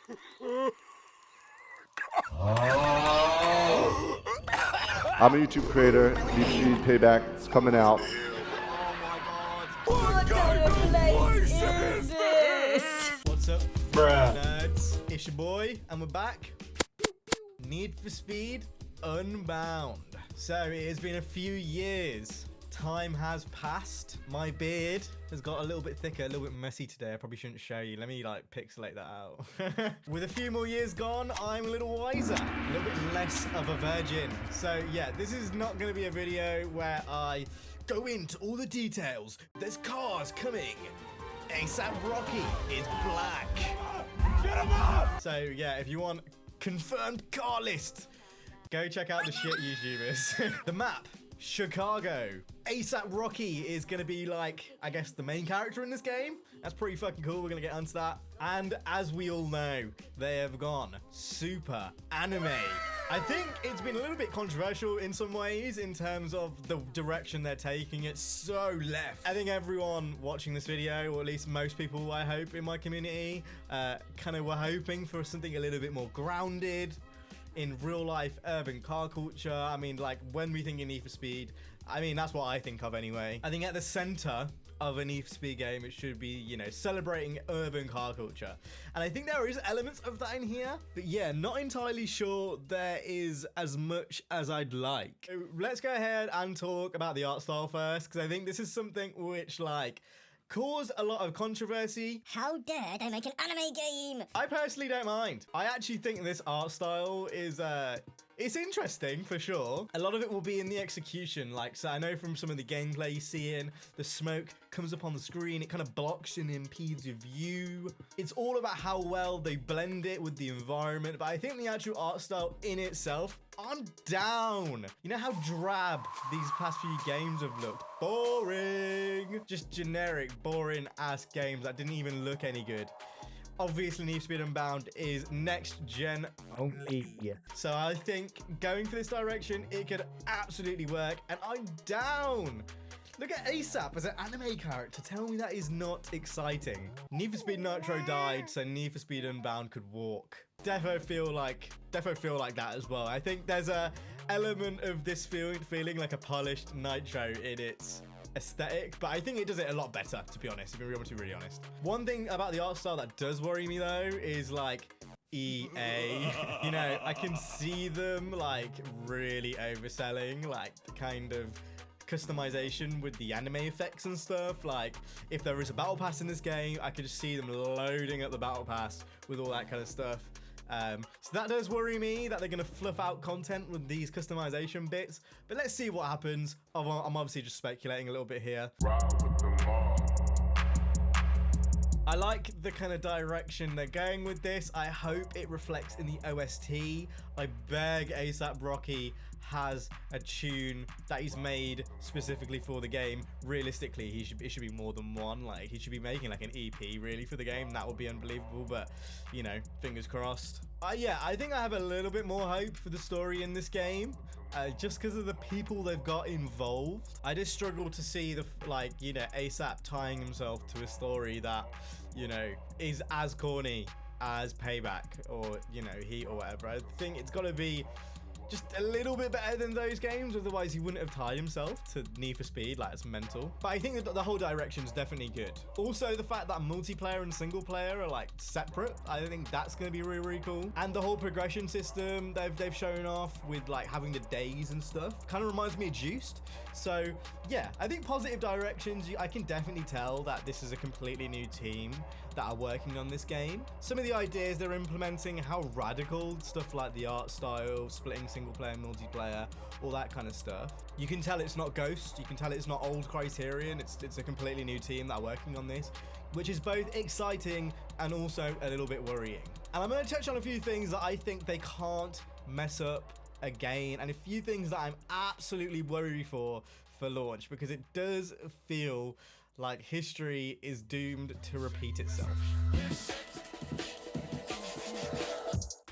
I'm a YouTube creator. Need Speed Payback. It's coming out. What kind of place is this? What's up, Bruh. nerds? It's your boy, and we're back. Need for Speed Unbound. So it has been a few years. Time has passed. My beard has got a little bit thicker, a little bit messy today. I probably shouldn't show you. Let me like pixelate that out. With a few more years gone, I'm a little wiser, a little bit less of a virgin. So yeah, this is not going to be a video where I go into all the details. There's cars coming. ASAP Rocky is black. Get him up! So yeah, if you want confirmed car list, go check out the shit YouTubers. The map, Chicago. ASAP Rocky is gonna be like, I guess, the main character in this game. That's pretty fucking cool. We're gonna get onto that. And as we all know, they have gone super anime. I think it's been a little bit controversial in some ways in terms of the direction they're taking it so left. I think everyone watching this video, or at least most people I hope in my community, kind of were hoping for something a little bit more grounded in real life urban car culture. I mean, like when we think of Need for Speed, I mean, that's what I think of anyway. I think at the center of a Need for Speed game, it should be, you know, celebrating urban car culture. And I think there is elements of that in here, but yeah, not entirely sure there is as much as I'd like. So let's go ahead and talk about the art style first, because I think this is something which, like, caused a lot of controversy. How dare they make an anime game? I personally don't mind. I actually think this art style is, it's interesting for sure. A lot of it will be in the execution. Like, so I know from some of the gameplay you see in, the smoke comes up on the screen, it kind of blocks and impedes your view. It's all about how well they blend it with the environment, but I think the actual art style in itself, I'm down. You know how drab these past few games have looked? Boring. Just generic, boring ass games that didn't even look any good. Obviously, Need for Speed Unbound is next gen only. So I think going for this direction, it could absolutely work, and I'm down. Look at ASAP as an anime character. Tell me that is not exciting. Need for Speed Nitro died, so Need for Speed Unbound could walk. Defo feel like that as well. I think there's a element of this feeling like a polished Nitro in its aesthetic, but I think it does it a lot better, to be honest, if we want to be really honest. One thing about the art style that does worry me though is like EA. You know, I can see them like really overselling like the kind of customization with the anime effects and stuff. Like if there is a battle pass in this game, I could just see them loading up the battle pass with all that kind of stuff. So that does worry me that they're going to fluff out content with these customization bits, but let's see what happens. I'm obviously just speculating a little bit here. I like the kind of direction they're going with this. I hope it reflects in the OST. I beg ASAP Rocky has a tune that he's made specifically for the game. Realistically, it should be more than one. Like he should be making like an EP really for the game. That would be unbelievable, but you know, fingers crossed. Yeah, I think I have a little bit more hope for the story in this game. Just because of the people they've got involved. I just struggle to see the, like, you know, ASAP tying himself to a story that, you know, is as corny as Payback or, you know, Heat or whatever. I think it's got to be just a little bit better than those games, otherwise he wouldn't have tied himself to Need for Speed. Like, it's mental. But I think that the whole direction is definitely good. Also, the fact that multiplayer and single player are like separate, I think that's going to be really, really cool. And the whole progression system they've shown off with like having the days and stuff kind of reminds me of Juiced. So yeah, I think positive directions. I can definitely tell that this is a completely new team that are working on this game. Some of the ideas they're implementing, how radical, stuff like the art style, splitting single player, multiplayer, all that kind of stuff. You can tell it's not Ghost, you can tell it's not old Criterion, it's a completely new team that are working on this, which is both exciting and also a little bit worrying. And I'm going to touch on a few things that I think they can't mess up again, and a few things that I'm absolutely worried for launch, because it does feel like history is doomed to repeat itself.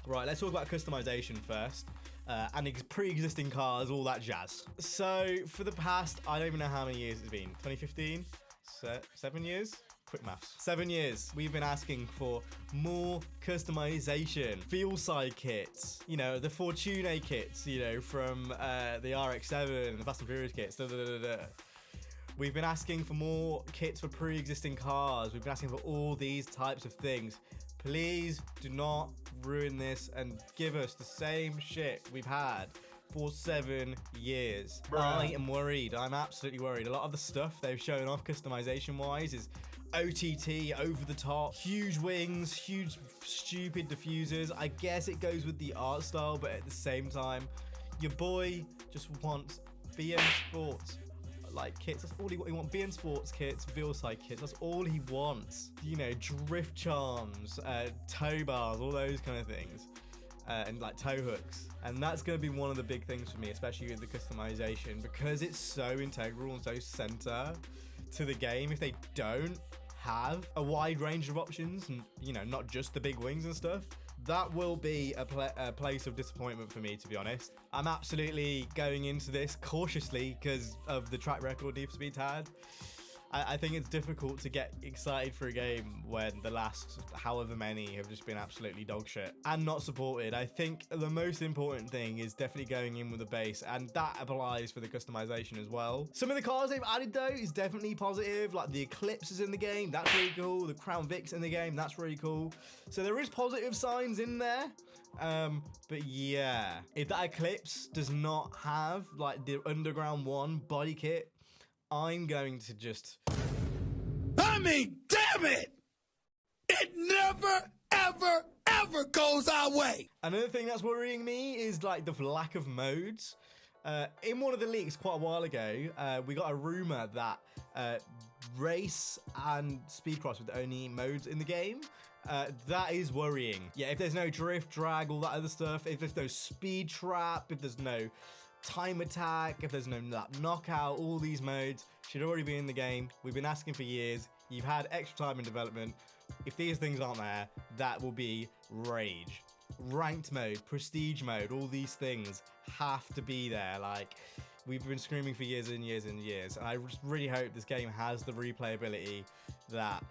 Right, let's talk about customization first. And pre-existing cars, all that jazz. So for the past, I don't even know how many years it's been. 2015? 7 years? quick maths. 7 years. We've been asking for more customization. Field side kits. You know, the Fortune kits, you know, from the RX-7, the Fast and Furious kits. We've been asking for more kits for pre-existing cars. We've been asking for all these types of things. Please do not ruin this and give us the same shit we've had for 7 years. I am worried. I'm absolutely worried. A lot of the stuff they've shown off customization wise is OTT, over the top, huge wings, huge stupid diffusers. I guess it goes with the art style, but at the same time, your boy just wants BM Sports like kits. That's all he wants. BM Sports kits, Vilside kits. That's all he wants. You know, drift charms, tow bars, all those kind of things. And like tow hooks, and that's going to be one of the big things for me, especially with the customization, because it's so integral and so center to the game. If they don't have a wide range of options, and you know, not just the big wings and stuff, that will be a place of disappointment for me, to be honest. I'm absolutely going into this cautiously because of the track record Need for Speed's had. I think it's difficult to get excited for a game when the last however many have just been absolutely dog shit and not supported. I think the most important thing is definitely going in with a base, and that applies for the customization as well. Some of the cars they've added though is definitely positive, like the Eclipse is in the game, that's really cool. The Crown Vic's in the game, that's really cool. So there is positive signs in there. But yeah, if that Eclipse does not have like the Underground 1 body kit, I'm going to just... I mean, damn it! It never, ever, ever goes our way. Another thing that's worrying me is like the lack of modes. In one of the leaks quite a while ago, we got a rumor that race and speedcross were the only modes in the game. That is worrying. Yeah, if there's no drift, drag, all that other stuff, if there's no speed trap, if there's no time attack, if there's no knockout, all these modes should already be in the game. We've been asking for years. You've had extra time in development. If these things aren't there, that will be rage. Ranked mode, prestige mode, all these things have to be there. Like, we've been screaming for years and years and years, and I just really hope this game has the replayability that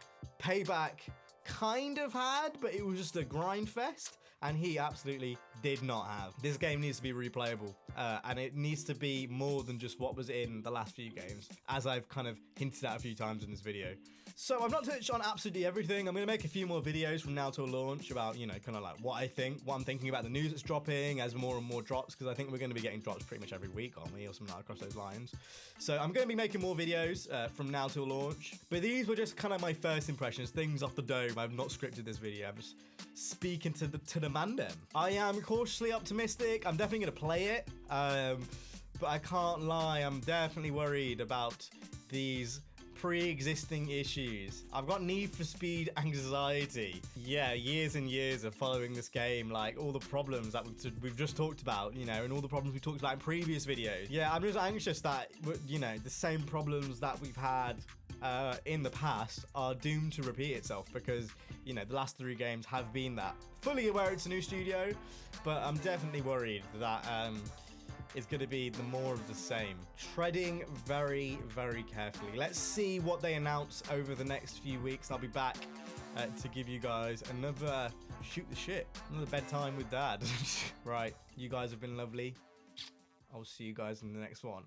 Payback kind of had, but it was just a grind fest, and he absolutely did not have. This game needs to be replayable, and it needs to be more than just what was in the last few games, as I've kind of hinted at a few times in this video. So I've not touched on absolutely everything. I'm going to make a few more videos from now till launch about, you know, kind of like what I'm thinking about the news that's dropping as more and more drops, because I think we're going to be getting drops pretty much every week, aren't we, or something like across those lines. So I'm going to be making more videos from now till launch, but these were just kind of my first impressions, things off the dome. I've not scripted this video. I'm just speaking to the mandem. I am cautiously optimistic. I'm definitely going to play it, but I can't lie, I'm definitely worried about these pre-existing issues. I've got Need for Speed anxiety. Yeah, years and years of following this game, like all the problems that we've just talked about, you know, and all the problems we talked about in previous videos. Yeah, I'm just anxious that, you know, the same problems that we've had in the past are doomed to repeat itself, because, you know, the last 3 games have been that. Fully aware it's a new studio, but I'm definitely worried that it's going to be the more of the same. Treading very, very carefully. Let's see what they announce over the next few weeks. I'll be back to give you guys another shoot the shit, another bedtime with dad. Right, you guys have been lovely. I'll see you guys in the next one.